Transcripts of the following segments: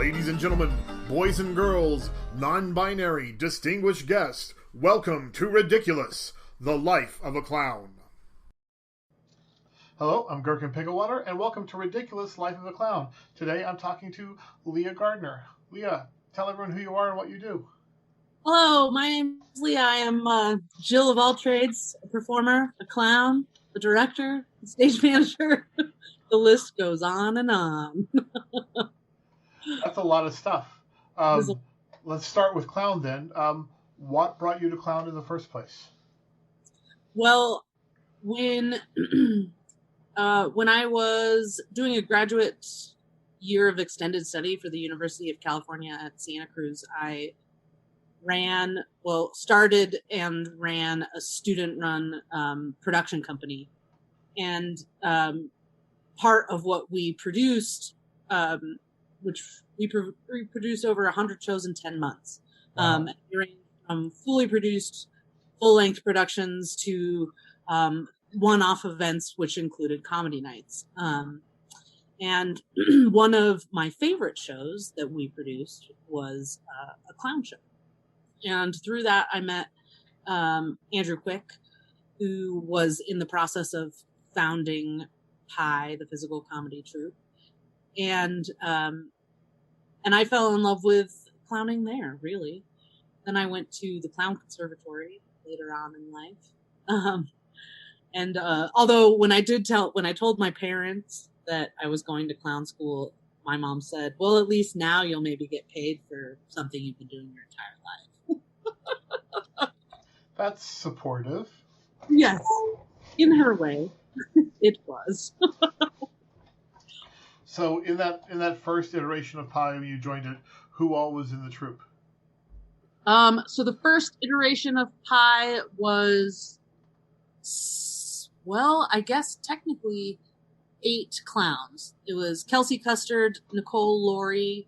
Ladies and gentlemen, boys and girls, non-binary, distinguished guests, welcome to Ridiculous, the Life of a Clown. Hello, I'm Gherkin Picklewater, and welcome to Ridiculous Life of a Clown. Today I'm talking to Leah Gardner. Leah, tell everyone who you are and what you do. Hello, my name is Leah. I am Jill of all trades, a performer, a clown, a director, a stage manager. The list goes on and on. That's a lot of stuff. Let's start with clown then. What brought you to clown in the first place? Well, when I was doing a graduate year of extended study for the University of California at Santa Cruz, I started and ran a student-run production company. And part of what we produced, which we produced over 100 shows in 10 months. Wow. From fully produced full-length productions to one-off events, which included comedy nights. And one of my favorite shows that we produced was a clown show. And through that, I met Andrew Quick, who was in the process of founding Pi, the physical comedy troupe. And I fell in love with clowning there, really. Then I went to the Clown Conservatory later on in life. Although when I told my parents that I was going to clown school, my mom said, well, at least now you'll maybe get paid for something you've been doing your entire life. That's supportive. Yes, in her way, it was. So in that first iteration of Pi, when you joined it, who all was in the troupe? So the first iteration of Pi was, I guess technically 8 clowns. It was Kelsey Custard, Nicole Laurie,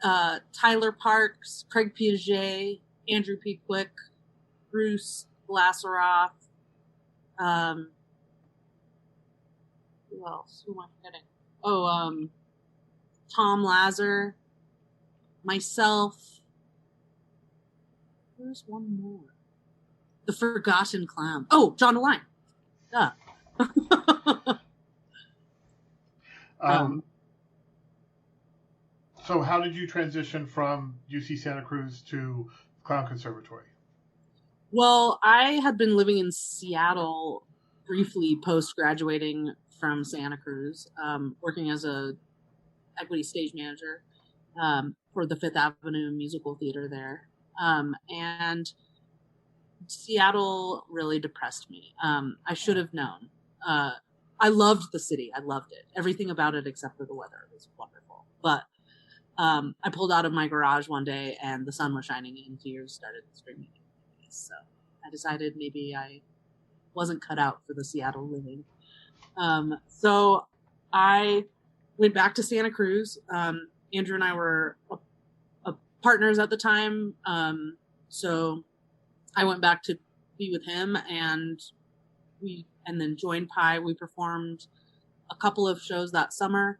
Tyler Parks, Craig Piaget, Andrew P. Quick, Bruce Glasseroff. Who else? Who am I forgetting? Tom Lazar, myself. There's one more. The Forgotten Clown. Oh, John Align. Duh. So how did you transition from UC Santa Cruz to Clown Conservatory? Well, I had been living in Seattle briefly post-graduating from Santa Cruz, working as a equity stage manager for the Fifth Avenue Musical Theater there. And Seattle really depressed me. I should have known. I loved the city. I loved it. Everything about it except for the weather was wonderful. But I pulled out of my garage one day and the sun was shining and tears started streaming. So I decided maybe I wasn't cut out for the Seattle living. So I went back to Santa Cruz. Andrew and I were partners at the time. So I went back to be with him and then joined Pi. We performed a couple of shows that summer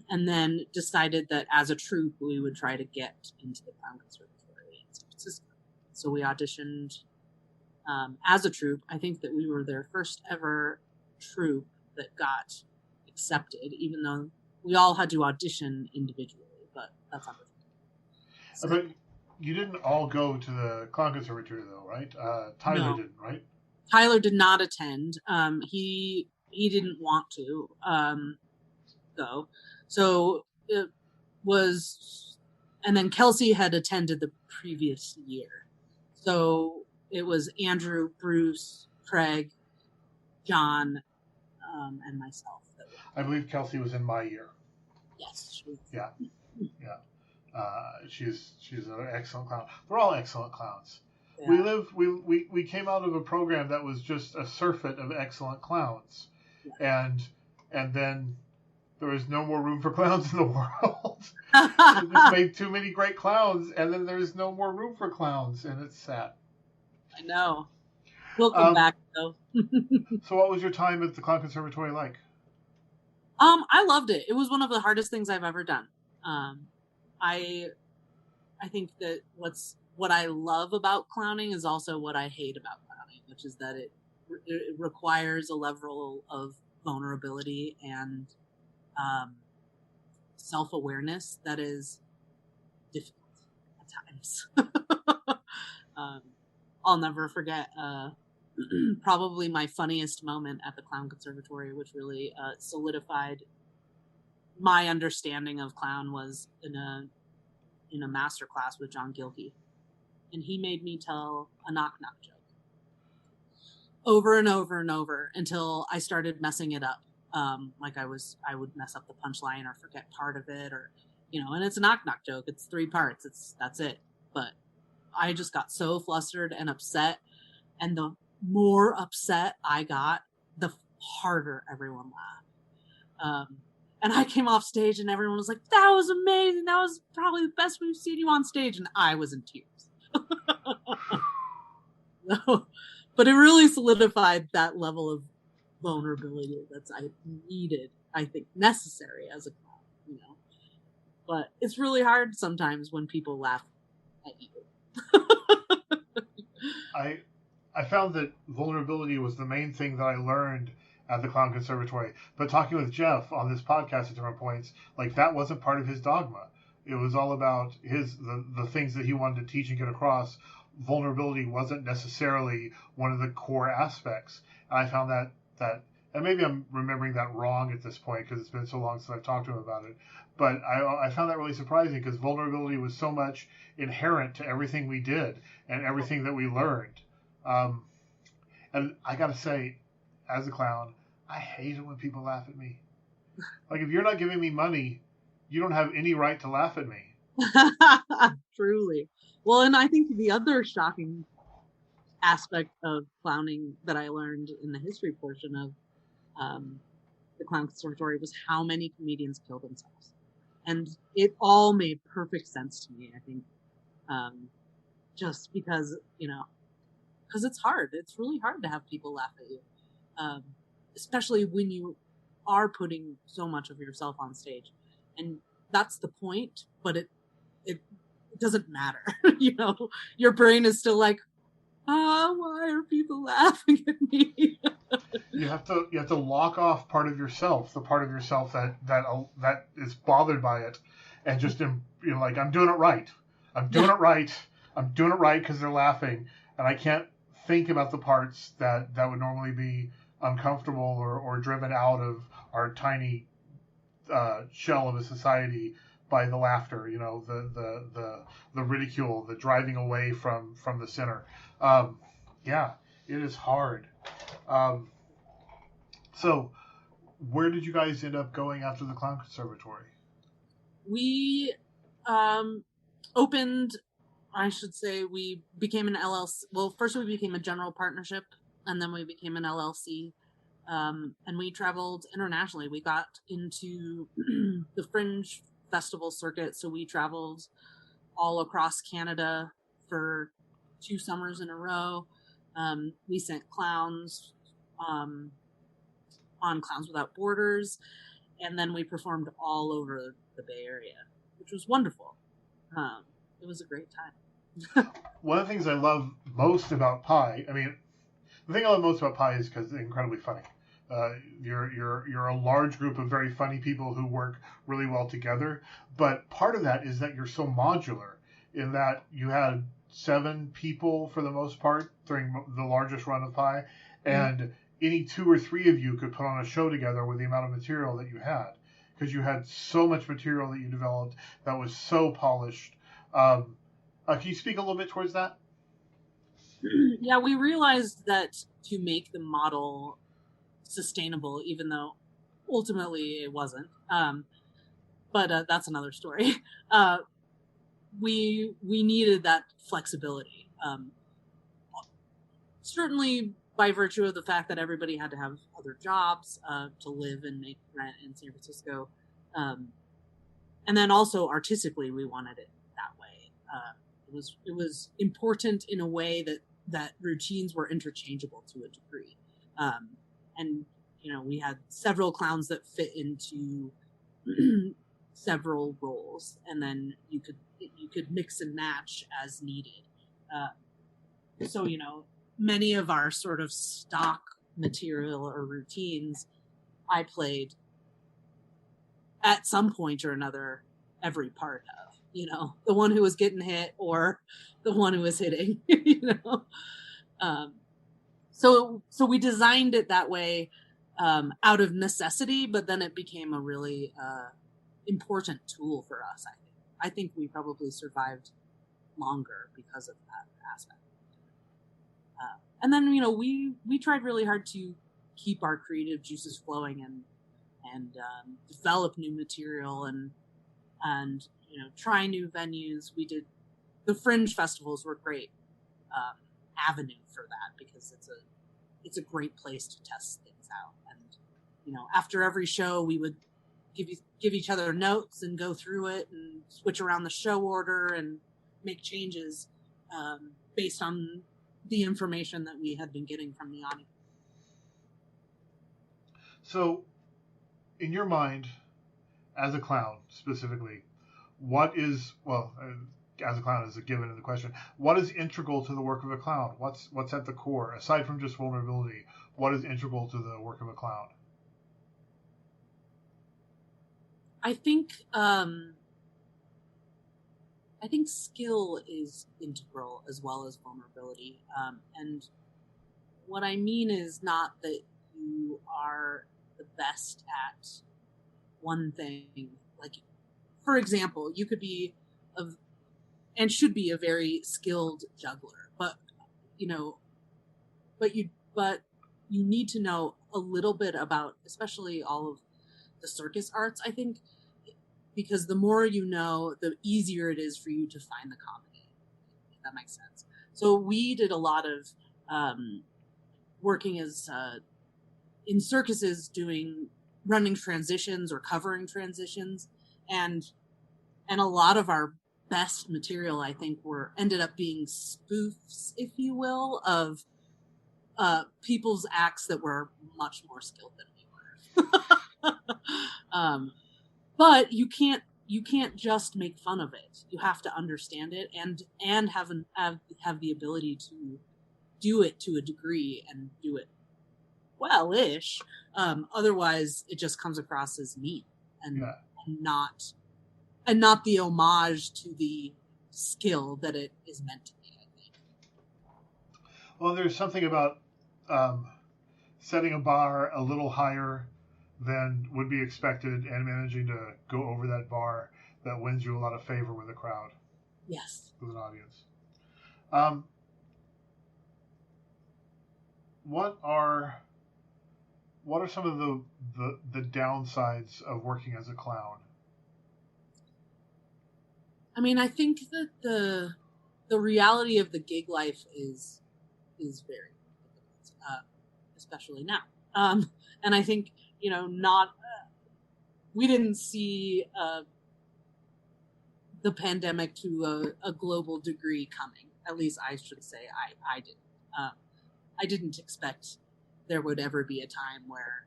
and then decided that as a troupe, we would try to get into the Clown Conservatory in San Francisco. So we auditioned as a troupe. I think that we were their first ever troupe that got accepted, even though we all had to audition individually, but that's not the thing. So, but you didn't all go to the Clown Conservatory, though, right? Tyler didn't, right? Tyler did not attend. He didn't want to go. So it was, and then Kelsey had attended the previous year. So it was Andrew, Bruce, Craig, John, and myself. I believe Kelsey was in my year. Yes, she was. Yeah. She's an excellent clown. We're all excellent clowns. Yeah. We came out of a program that was just a surfeit of excellent clowns, yeah. and then there was no more room for clowns in the world. We just made too many great clowns, and then there's no more room for clowns, and it's sad. I know. We'll come back though. So, what was your time at the Clown Conservatory like? I loved it. It was one of the hardest things I've ever done. I think that what I love about clowning is also what I hate about clowning, which is that it requires a level of vulnerability and self-awareness that is difficult at times. I'll never forget probably my funniest moment at the Clown Conservatory, which really solidified my understanding of clown, was in a master class with John Gilkey, and he made me tell a knock-knock joke over and over and over until I started messing it up. Like I would mess up the punchline or forget part of it, or and it's a knock-knock joke. It's 3 parts. That's it. But I just got so flustered and upset, and the more upset I got, the harder everyone laughed. And I came off stage and everyone was like, "That was amazing. That was probably the best we've seen you on stage." And I was in tears. So, but it really solidified that level of vulnerability that I needed, I think, necessary as a clown, But it's really hard sometimes when people laugh at you. I found that vulnerability was the main thing that I learned at the Clown Conservatory. But talking with Jeff on this podcast at different points, like, that wasn't part of his dogma. It was all about the things that he wanted to teach and get across. Vulnerability wasn't necessarily one of the core aspects. And I found that and maybe I'm remembering that wrong at this point because it's been so long since I've talked to him about it. But I found that really surprising because vulnerability was so much inherent to everything we did and everything that we learned. And I got to say, as a clown, I hate it when people laugh at me. Like, if you're not giving me money, you don't have any right to laugh at me. Truly. Well, and I think the other shocking aspect of clowning that I learned in the history portion of the Clown Conservatory was how many comedians killed themselves. And it all made perfect sense to me, I think. Just because, because it's hard. It's really hard to have people laugh at you. Especially when you are putting so much of yourself on stage. And that's the point, but it doesn't matter. Your brain is still like, why are people laughing at me? You have to lock off part of yourself, the part of yourself that is bothered by it, and just like, I'm doing it right. I'm doing it right. I'm doing it right because they're laughing, and I can't think about the parts that would normally be uncomfortable or driven out of our tiny shell of a society by the laughter, the ridicule, the driving away from the center. Yeah, it is hard. So where did you guys end up going after the Clown Conservatory? We we became an LLC. Well, first we became a general partnership, and then we became an LLC. And we traveled internationally. We got into the Fringe Festival circuit, so we traveled all across Canada for 2 summers in a row. We sent clowns on Clowns Without Borders, and then we performed all over the Bay Area, which was wonderful. It was a great time. One of the things I love most about Pi, the thing I love most about Pi is because it's incredibly funny. You're a large group of very funny people who work really well together, but part of that is that you're so modular in that you had 7 people for the most part during the largest run of Pi, and any 2 or 3 of you could put on a show together with the amount of material that you had, because you had so much material that you developed that was so polished. Can you speak a little bit towards that? Yeah, we realized that to make the model sustainable, even though ultimately it wasn't, but that's another story. We needed that flexibility, certainly by virtue of the fact that everybody had to have other jobs to live and make rent in San Francisco, and then also artistically we wanted it that way. It was important in a way that routines were interchangeable to a degree. And we had several clowns that fit into several roles, and then you could mix and match as needed. So many of our sort of stock material or routines, I played at some point or another every part of. The one who was getting hit or the one who was hitting. So we designed it that way out of necessity, but then it became a really important tool for us. I think we probably survived longer because of that aspect. And then we tried really hard to keep our creative juices flowing and develop new material and try new venues. We did the Fringe festivals were great avenue for that, because it's a great place to test things out. And after every show we would give each other notes and go through it and switch around the show order and make changes based on the information that we had been getting from the audience. So, in your mind, as a clown specifically, what is, as a clown is a given in the question, what is integral to the work of a clown? What's at the core, aside from just vulnerability? What is integral to the work of a clown? I think skill is integral as well as vulnerability. And what I mean is not that you are the best at one thing. Like, for example, you could be and should be a very skilled juggler, but you need to know a little bit about, especially all of the circus arts, I think, because the more you know, the easier it is for you to find the comedy, if that makes sense. So we did a lot of working as in circuses, running transitions or covering transitions, and a lot of our best material, I think, ended up being spoofs, if you will, of people's acts that were much more skilled than we were. But you can't just make fun of it. You have to understand it and have the ability to do it to a degree and do it well-ish. Otherwise, it just comes across as neat and not the homage to the skill that it is meant to be, I think. Well, there's something about setting a bar a little higher than would be expected and managing to go over that bar that wins you a lot of favor with a crowd. Yes. With an audience. What are some of the downsides of working as a clown? I mean, I think that the reality of the gig life is very difficult, especially now. And I think we didn't see the pandemic to a global degree coming. At least I should say I didn't. I didn't expect there would ever be a time where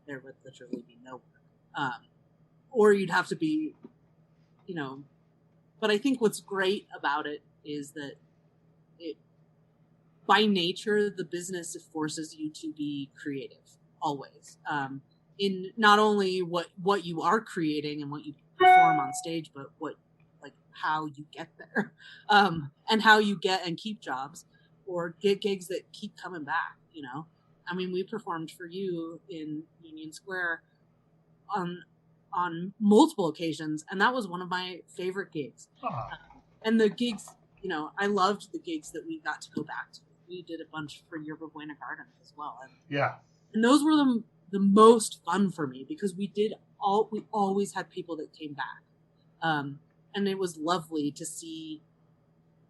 there would literally be no work, or you'd have to be, But I think what's great about it is that by nature, the business forces you to be creative always. In not only what you are creating and what you perform on stage, but how you get there, and how you get and keep jobs or get gigs that keep coming back. I mean, we performed for you in Union Square on multiple occasions, and that was one of my favorite gigs. And the gigs, I loved the gigs that we got to go back to. We did a bunch for Yerba Buena Gardens as well. And those were the most fun for me because we always had people that came back. And it was lovely to see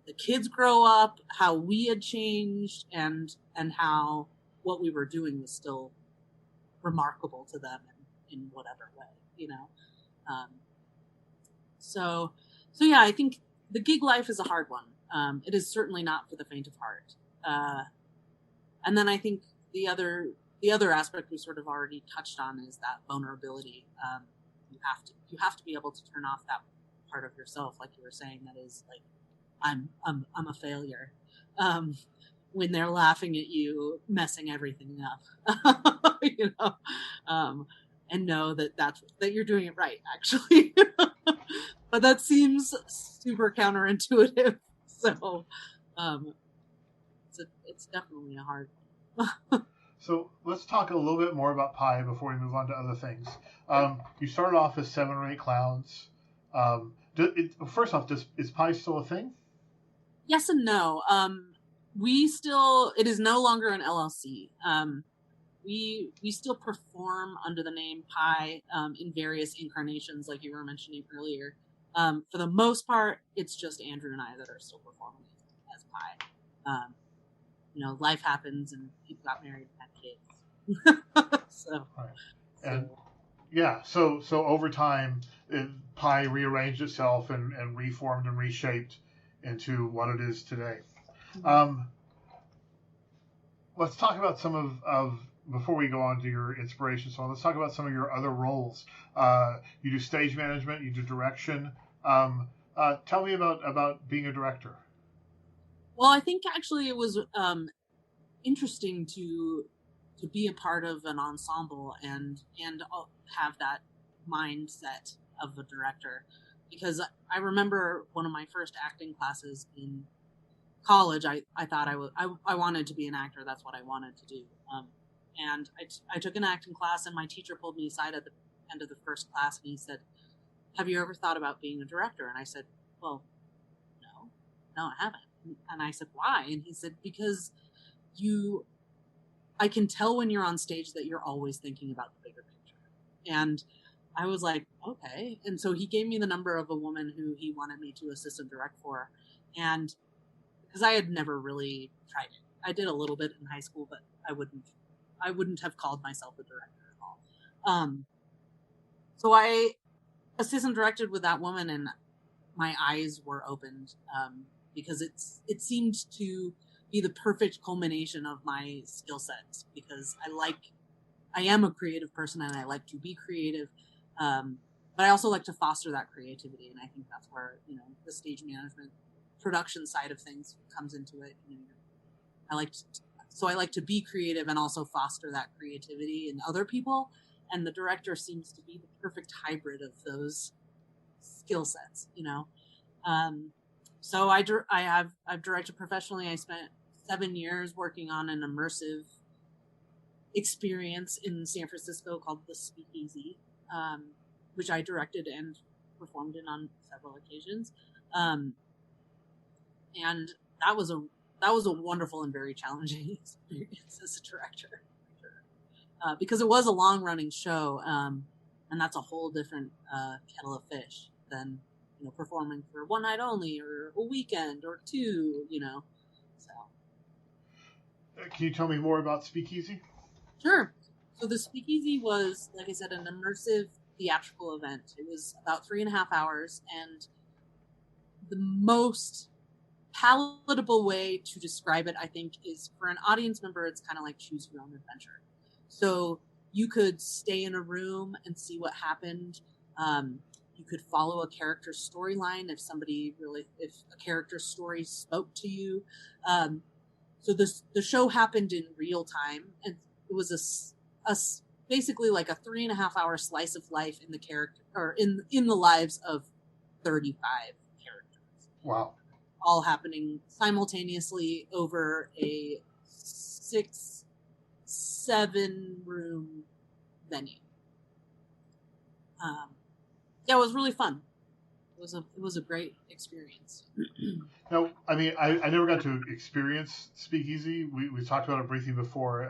the kids grow up, how we had changed, and how what we were doing was still remarkable to them in whatever way, So yeah, I think the gig life is a hard one. It is certainly not for the faint of heart. And then I think the other aspect we sort of already touched on is that vulnerability. you have to be able to turn off that part of yourself, like you were saying, that is like, I'm a failure. When they're laughing at you, messing everything up, and know that you're doing it right, actually. But that seems super counterintuitive. So, it's definitely a hard one. So let's talk a little bit more about Pi before we move on to other things. You started off as 7 or 8 clowns. First off, is Pi still a thing? Yes and no. It is no longer an LLC. We still perform under the name Pi in various incarnations, like you were mentioning earlier. For the most part, it's just Andrew and I that are still performing as Pi. Life happens and people got married and had kids. So, right. And yeah, so over time, Pi rearranged itself and reformed and reshaped into what it is today. Mm-hmm. Let's talk about some of before we go on to your inspiration. So let's talk about some of your other roles. You do stage management, you do direction. Tell me about being a director. Well, I think actually it was interesting to be a part of an ensemble and have that mindset of a director, because I remember one of my first acting classes in college. I thought I wanted to be an actor. That's what I wanted to do. And I took an acting class, and my teacher pulled me aside at the end of the first class, and he said, "Have you ever thought about being a director?" And I said, "Well, no, I haven't." And I said, "Why?" And he said, "Because I can tell when you're on stage that you're always thinking about the bigger picture." And I was like, okay. And so he gave me the number of a woman who he wanted me to assistant direct for. And because I had never really tried it. I did a little bit in high school, but I wouldn't have called myself a director at all. So I assistant directed with that woman, and my eyes were opened, because it seemed to be the perfect culmination of my skill sets, because I am a creative person and I like to be creative. But I also like to foster that creativity. And I think that's where, the stage management production side of things comes into it. I like to be creative and also foster that creativity in other people. And the director seems to be the perfect hybrid of those skill sets, So I've directed professionally. I spent 7 years working on an immersive experience in San Francisco called the Speakeasy, which I directed and performed in on several occasions. And that was a wonderful and very challenging experience as a director, because it was a long running show, and that's a whole different kettle of fish than performing for one night only or a weekend or two. So. Can you tell me more about Speakeasy? Sure. So the Speakeasy was, like I said, an immersive theatrical event. It was about 3.5 hours, and the most palatable way to describe it, I think, is for an audience member, it's kind of like choose your own adventure. So you could stay in a room and see what happened. You could follow a character's storyline if a character's story spoke to you. So the show happened in real time, and it was basically like a 3.5 hour slice of life in the character, or in the lives of 35 characters. Wow. All happening simultaneously over a 6-7 room venue. Yeah, it was really fun. It was a great experience. Now, I mean, I never got to experience Speakeasy. We talked about it briefly before.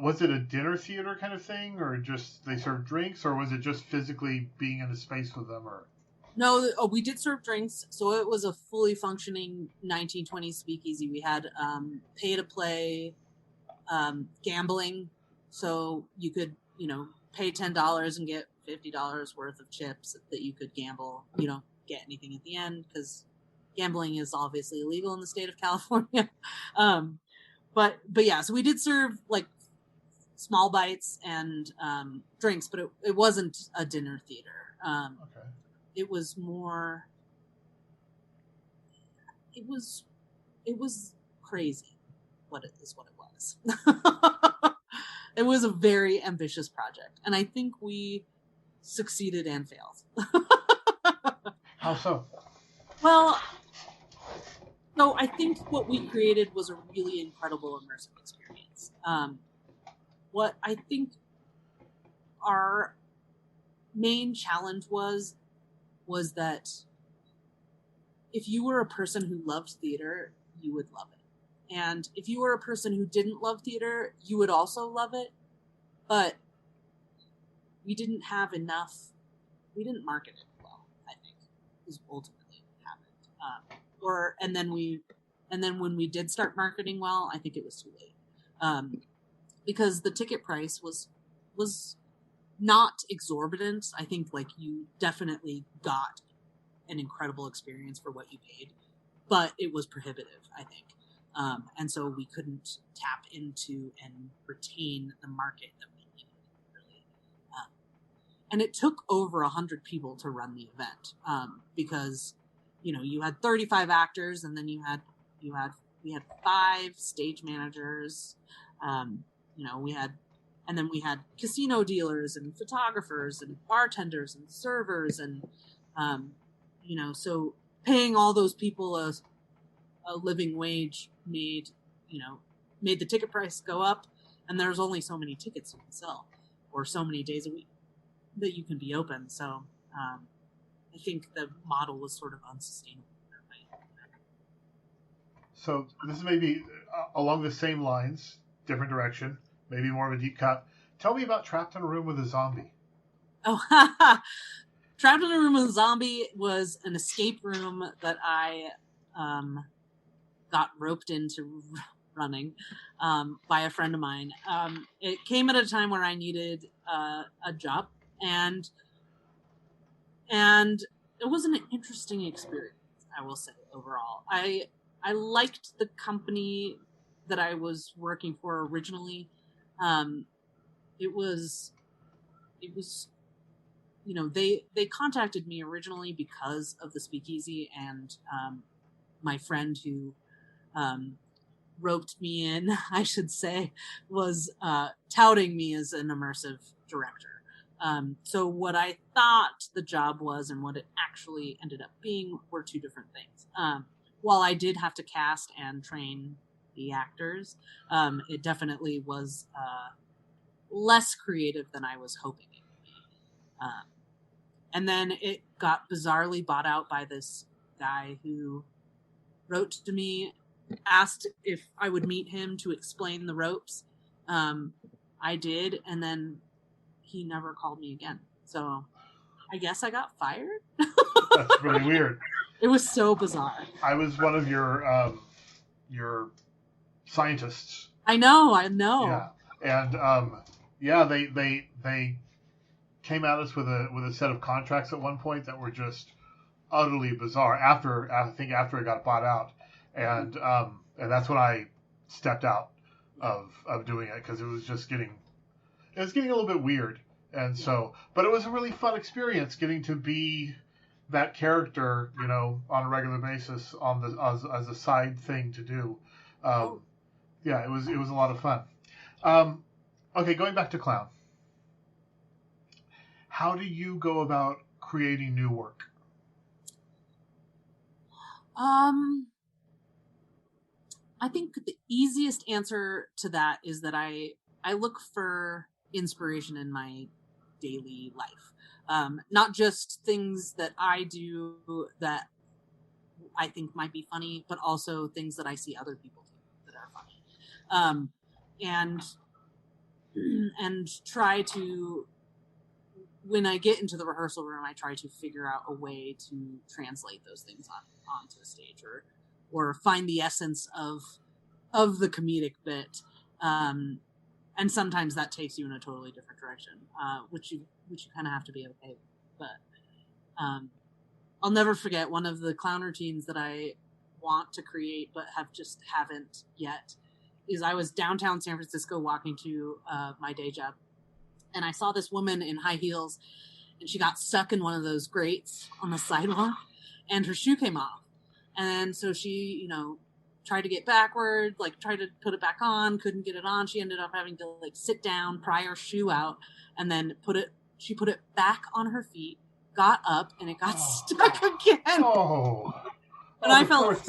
Was it a dinner theater kind of thing, or just they served drinks, or was it just physically being in a space with them? Or no, we did serve drinks, so it was a fully functioning 1920s speakeasy. We had pay to play gambling, so you could pay $10 and get $50 worth of chips that you could gamble. You don't get anything at the end because gambling is obviously illegal in the state of California. But yeah, so we did serve like small bites and drinks, but it wasn't a dinner theater. Okay. It was more. It was crazy. What it was. It was a very ambitious project, and I think we succeeded and failed. How so? Well, so I think what we created was a really incredible immersive experience. What I think our main challenge was that if you were a person who loved theater, you would love it. And if you were a person who didn't love theater, you would also love it. But we didn't have enough. We didn't market it well, I think, is ultimately what happened. And then when we did start marketing well, I think it was too late. Because the ticket price was not exorbitant. I think like you definitely got an incredible experience for what you paid, but it was prohibitive, I think. And so we couldn't tap into and retain the market that we needed, really. And it took over 100 people to run the event, because, you had 35 actors, and then we had 5 stage managers. We had casino dealers and photographers and bartenders and servers and, so paying all those people a living wage made the ticket price go up, and there's only so many tickets you can sell, or so many days a week that you can be open. So I think the model was sort of unsustainable in that way. So this is maybe along the same lines, different direction, maybe more of a deep cut. Tell me about Trapped in a Room with a Zombie. Oh, Trapped in a Room with a Zombie was an escape room that I got roped into running by a friend of mine. It came at a time where I needed a job, and it was an interesting experience, I will say, overall. I liked the company that I was working for originally. It was they contacted me originally because of the speakeasy, and my friend who roped me in, I should say, was touting me as an immersive director. So what I thought the job was and what it actually ended up being were two different things. While I did have to cast and train the actors, it definitely was less creative than I was hoping it would be. And then it got bizarrely bought out by this guy who wrote to me, asked if I would meet him to explain the ropes. I did, and then he never called me again. So I guess I got fired. That's really weird. It was so bizarre. I was one of your scientists. I know. Yeah, and they came at us with a set of contracts at one point that were just utterly bizarre. After it got bought out, and that's when I stepped out of doing it, because it was getting a little bit weird. And so, but it was a really fun experience getting to be that character, on a regular basis as a side thing to do. Yeah, it was a lot of fun. Okay, going back to clown. How do you go about creating new work? I think the easiest answer to that is that I look for inspiration in my daily life. Not just things that I do that I think might be funny, but also things that I see other people do that are funny. And try to, when I get into the rehearsal room, I try to figure out a way to translate those things onto the stage, or find the essence of the comedic bit. And sometimes that takes you in a totally different direction, which you kind of have to be okay with. But I'll never forget one of the clown routines that I want to create but haven't yet is I was downtown San Francisco walking to my day job, and I saw this woman in high heels, and she got stuck in one of those grates on the sidewalk, and her shoe came off. And so she, you know, tried to get backward, like tried to put it back on, couldn't get it on. She ended up having to like sit down, pry her shoe out, and then she put it back on her feet, got up, and it got stuck again. And I felt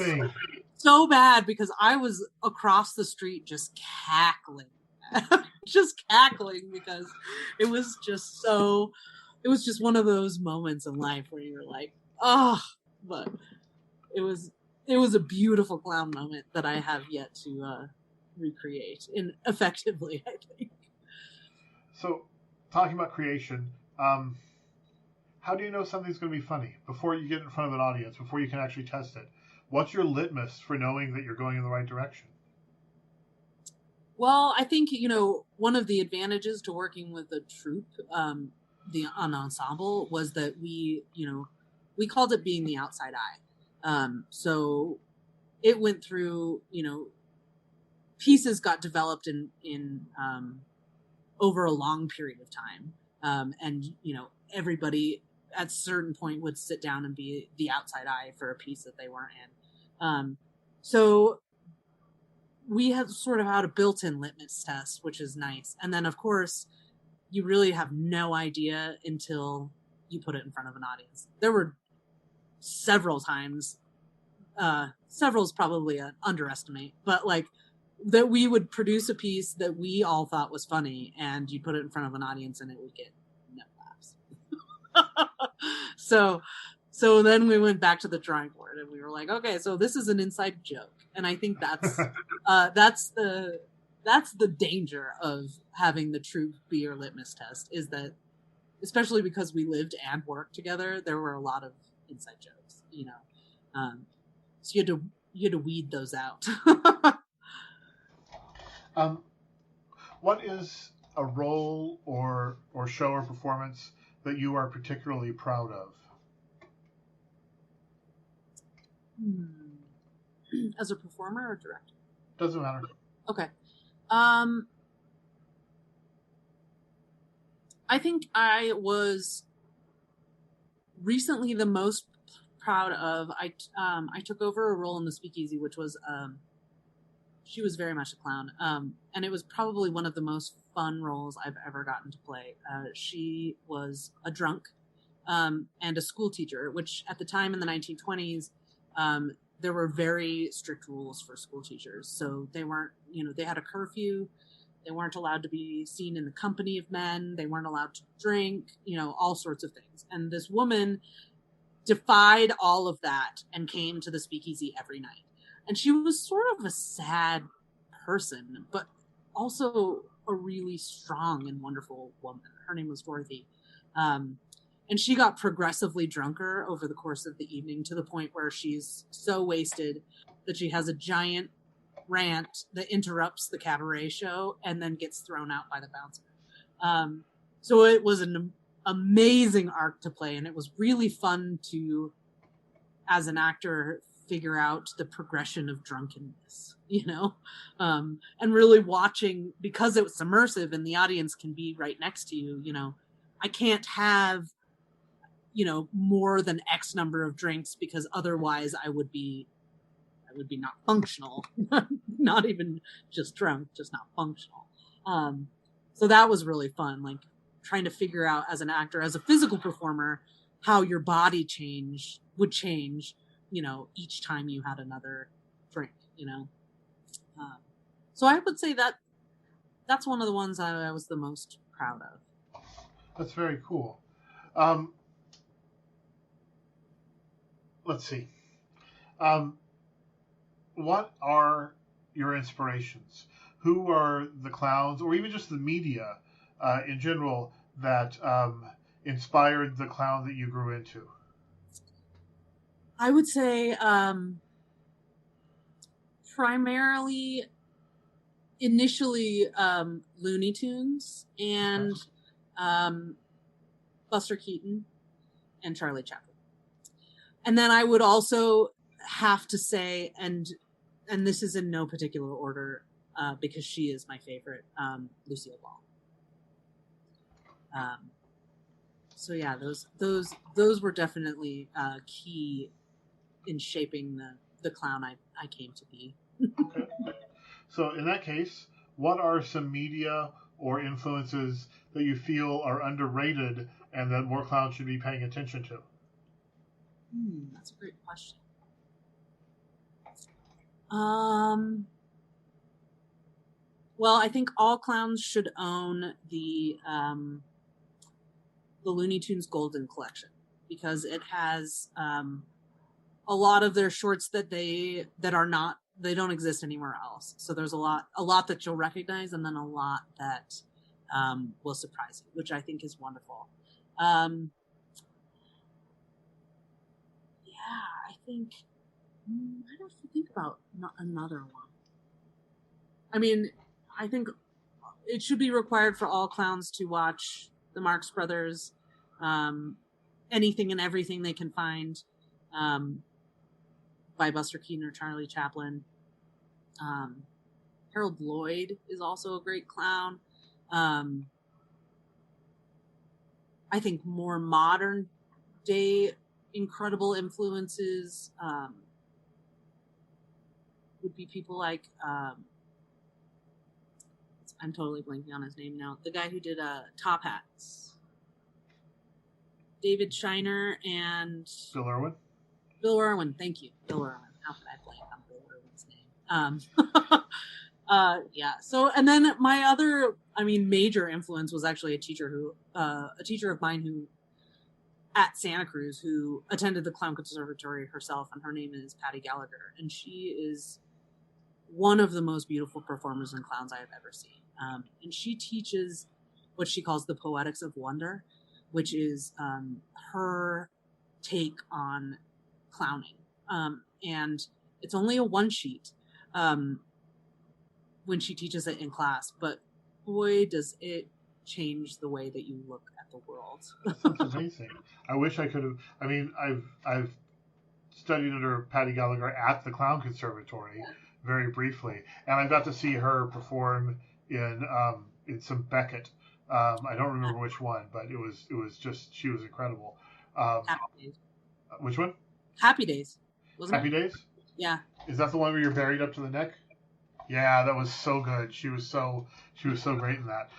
so bad because I was across the street just cackling. Because it was just one of those moments in life where you're like, oh, but it was a beautiful clown moment that I have yet to recreate effectively, I think. So, talking about creation, how do you know something's going to be funny before you get in front of an audience, before you can actually test it? What's your litmus for knowing that you're going in the right direction? Well, I think, you know, one of the advantages to working with a troupe, an ensemble, was that we called it being the outside eye. So it went through, you know, pieces got developed in over a long period of time. And, you know, everybody at a certain point would sit down and be the outside eye for a piece that they weren't in. So we have sort of had a built-in litmus test, which is nice. And then, of course, you really have no idea until you put it in front of an audience. There were several times, several is probably an underestimate, but like that we would produce a piece that we all thought was funny, and you put it in front of an audience and it would get no laughs. So then we went back to the drawing board and we were like, okay, so this is an inside joke. And I think that's the danger of having the troupe be your litmus test, is that, especially because we lived and worked together, there were a lot of inside jokes, you know. So you had to weed those out. What is a role or show or performance that you are particularly proud of? As a performer or director? Doesn't matter. Okay. I think I was recently the most proud of. I took over a role in the Speakeasy, which was she was very much a clown, and it was probably one of the most fun roles I've ever gotten to play. She was a drunk and a school teacher, which at the time in the 1920s. There were very strict rules for school teachers. So they weren't, you know, they had a curfew. They weren't allowed to be seen in the company of men. They weren't allowed to drink, you know, all sorts of things. And this woman defied all of that and came to the Speakeasy every night. And she was sort of a sad person, but also a really strong and wonderful woman. Her name was Dorothy. And she got progressively drunker over the course of the evening, to the point where she's so wasted that she has a giant rant that interrupts the cabaret show and then gets thrown out by the bouncer. So it was an amazing arc to play, and it was really fun to, as an actor, figure out the progression of drunkenness, you know, and really watching, because it was immersive and the audience can be right next to you, you know, I can't have, you know, more than X number of drinks, because otherwise I would be not functional, not even just drunk, just not functional. So that was really fun, like trying to figure out as an actor, as a physical performer, how your body would change, you know, each time you had another drink, you know. So I would say that's one of the ones I was the most proud of. That's very cool. Let's see. What are your inspirations? Who are the clowns, or even just the media in general, that inspired the clown that you grew into? I would say primarily, initially, Looney Tunes and Buster Keaton and Charlie Chaplin. And then I would also have to say, and this is in no particular order, because she is my favorite, Lucille Ball. So yeah, those were definitely key in shaping the clown I came to be. Okay. So in that case, what are some media or influences that you feel are underrated and that more clowns should be paying attention to? That's a great question. Well, I think all clowns should own the Looney Tunes Golden Collection, because it has a lot of their shorts that they don't exist anywhere else. So there's a lot that you'll recognize, and then a lot that will surprise you, which I think is wonderful. I think I have to think about another one. I mean, I think it should be required for all clowns to watch the Marx Brothers, anything and everything they can find, by Buster Keaton or Charlie Chaplin. Harold Lloyd is also a great clown. I think more modern day incredible influences would be people like I'm totally blanking on his name now. The guy who did Top Hats. David Shiner and Bill Irwin. Bill Irwin, thank you. Bill Irwin. How could I blank on Bill Irwin's name? Yeah. So, and then my other, major influence was actually a teacher of mine who, at Santa Cruz, who attended the Clown Conservatory herself, and her name is Patty Gallagher, and she is one of the most beautiful performers and clowns I have ever seen. And she teaches what she calls the poetics of wonder, which is her take on clowning. And it's only a one sheet when she teaches it in class, but boy, does it change the way that you look at the world. That sounds amazing. I wish I could have. I've studied under Patty Gallagher at the Clown Conservatory very briefly, and I got to see her perform in some Beckett. I don't remember which one, but it was just, she was incredible. Happy Days. Which one? Happy Days. Wasn't Happy it? Days? Yeah. Is that the one where you're buried up to the neck? Yeah, that was so good. She was so great in that.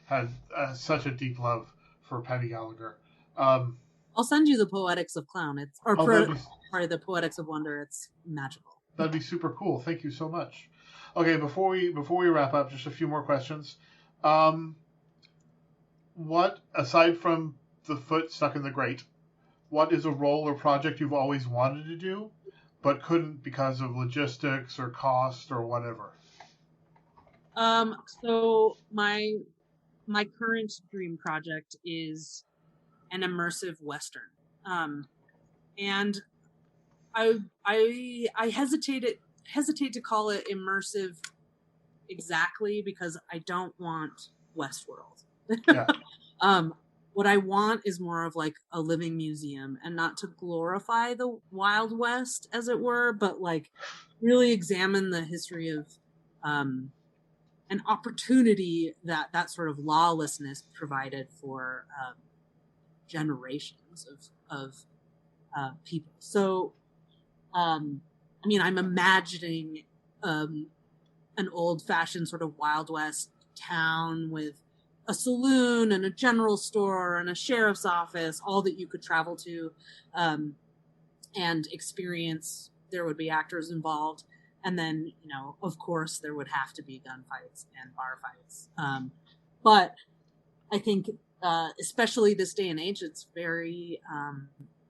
Had such a deep love for Patty Gallagher. I'll send you the Poetics of Clown. The Poetics of Wonder. It's magical. That'd be super cool. Thank you so much. Okay, before we wrap up, just a few more questions. What, aside from the foot stuck in the grate, what is a role or project you've always wanted to do, but couldn't because of logistics or cost or whatever? So my current dream project is an immersive Western. And I hesitate to call it immersive exactly, because I don't want Westworld. Yeah. What I want is more of like a living museum, and not to glorify the Wild West, as it were, but like really examine the history of an opportunity that sort of lawlessness provided for generations of people. So, I'm imagining an old-fashioned sort of Wild West town with a saloon and a general store and a sheriff's office, all that you could travel to and experience. There would be actors involved. And then, of course, there would have to be gunfights and bar fights. But I think, especially this day and age, it's very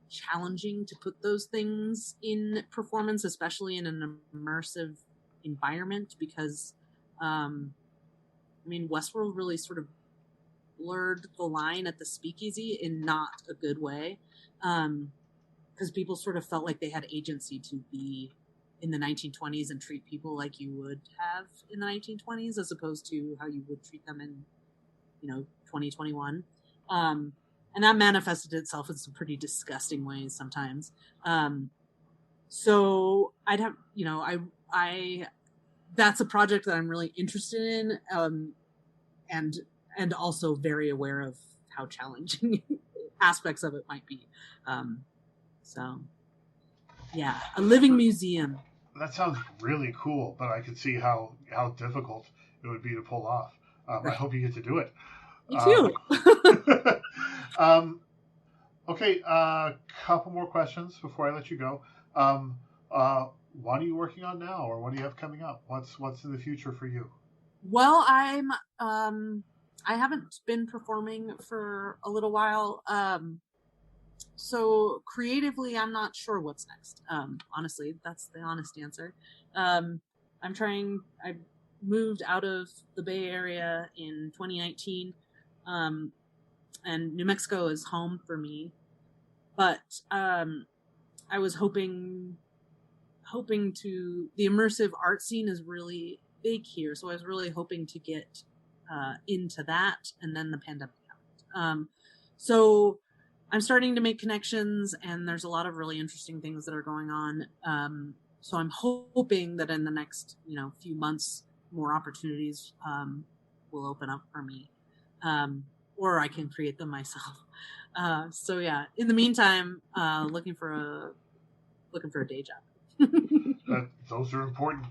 challenging to put those things in performance, especially in an immersive environment, because, Westworld really sort of blurred the line at the speakeasy in not a good way, because people sort of felt like they had agency to be in the 1920s and treat people like you would have in the 1920s, as opposed to how you would treat them in 2021. And that manifested itself in some pretty disgusting ways sometimes. So I'd have, that's a project that I'm really interested in, and also very aware of how challenging aspects of it might be. So, yeah, a living museum. That sounds really cool, but I could see how difficult it would be to pull off. Right. I hope you get to do it. Me too. Okay, a couple more questions before I let you go. What are you working on now, or what do you have coming up? What's in the future for you? Well, I haven't been performing for a little while. So creatively, I'm not sure what's next. Honestly, that's the honest answer. I moved out of the Bay Area in 2019, and New Mexico is home for me. But I was hoping to, the immersive art scene is really big here, so I was really hoping to get into that, and then the pandemic happened. So I'm starting to make connections, and there's a lot of really interesting things that are going on. So I'm hoping that in the next few months, more opportunities will open up for me, or I can create them myself. So yeah, in the meantime, looking for a day job. Those are important.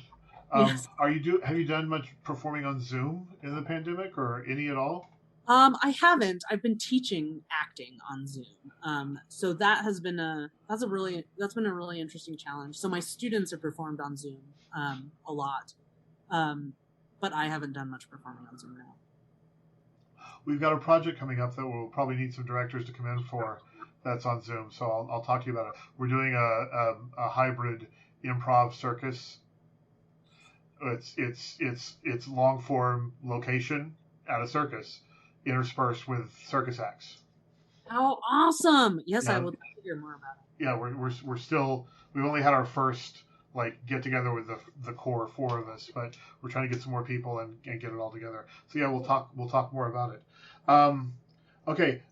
Yes. Have you done much performing on Zoom in the pandemic, or any at all? I haven't. I've been teaching acting on Zoom. So that's been a really interesting challenge. So my students have performed on Zoom a lot. But I haven't done much performing on Zoom now. We've got a project coming up that we'll probably need some directors to come in for. That's on Zoom, so I'll talk to you about it. We're doing a hybrid improv circus. It's long form location at a circus, interspersed with circus acts. How awesome! Yes, Yeah. I would like to hear more about it. Yeah, we've only had our first get together with the core four of us, but we're trying to get some more people and get it all together. So yeah, we'll talk more about it. Okay,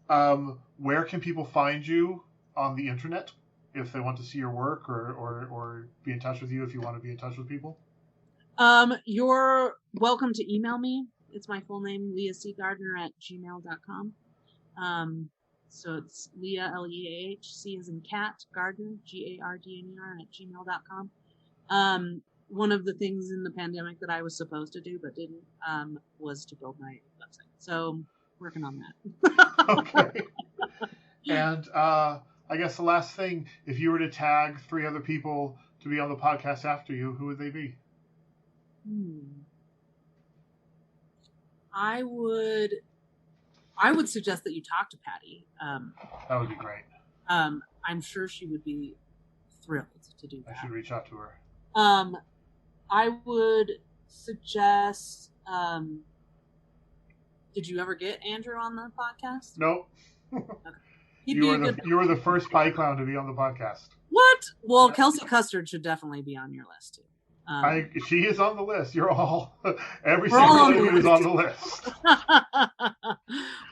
where can people find you on the internet if they want to see your work or be in touch with you if you want to be in touch with people? You're welcome to email me. It's my full name, Leah C. Gardner @gmail.com. So it's Leah, Leah, C as in cat, Gardner, Gardner @gmail.com. One of the things in the pandemic that I was supposed to do but didn't was to build my website. So working on that. Okay. And I guess the last thing, if you were to tag 3 other people to be on the podcast after you, who would they be? I would suggest that you talk to Patty. That would be great. I'm sure she would be thrilled to do that. I should reach out to her. I would suggest. Did you ever get Andrew on the podcast? Nope. Okay. You were the first pie clown to be on the podcast. What? Well, Kelsey Custard should definitely be on your list too. She is on the list. You're all every single one of you is on the list.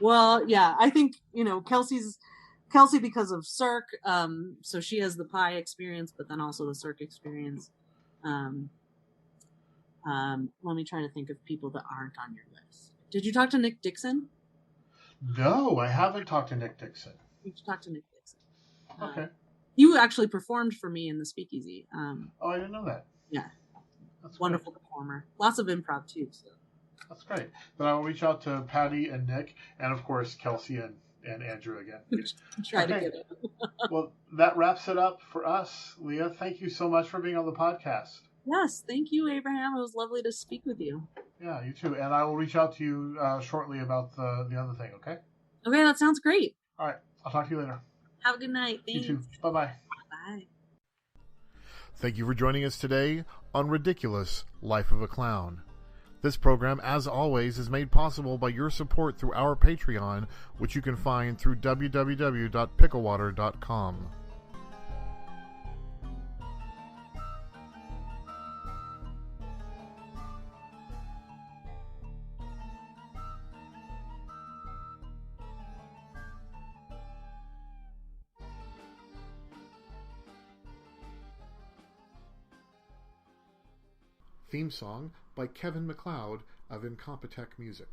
Well, yeah, I think Kelsey because of Cirque, so she has the pie experience, but then also the Cirque experience. Let me try to think of people that aren't on your list. Did you talk to Nick Dixon? No, I haven't talked to Nick Dixon. You should talk to Nick Dixon. Okay. You actually performed for me in the Speakeasy. Oh, I didn't know that. Yeah. That's wonderful great. Performer. Lots of improv too. So. That's great. Then I will reach out to Patty and Nick, and of course Kelsey and Andrew again. Try to get it. Well, that wraps it up for us. Leah, thank you so much for being on the podcast. Yes, thank you, Abraham. It was lovely to speak with you. Yeah, you too. And I will reach out to you shortly about the other thing, okay? Okay, that sounds great. All right. I'll talk to you later. Have a good night. Thanks. You too. Bye-bye. Bye. Thank you for joining us today on Ridiculous Life of a Clown. This program, as always, is made possible by your support through our Patreon, which you can find through www.picklewater.com. Theme song by Kevin MacLeod of Incompetech Music.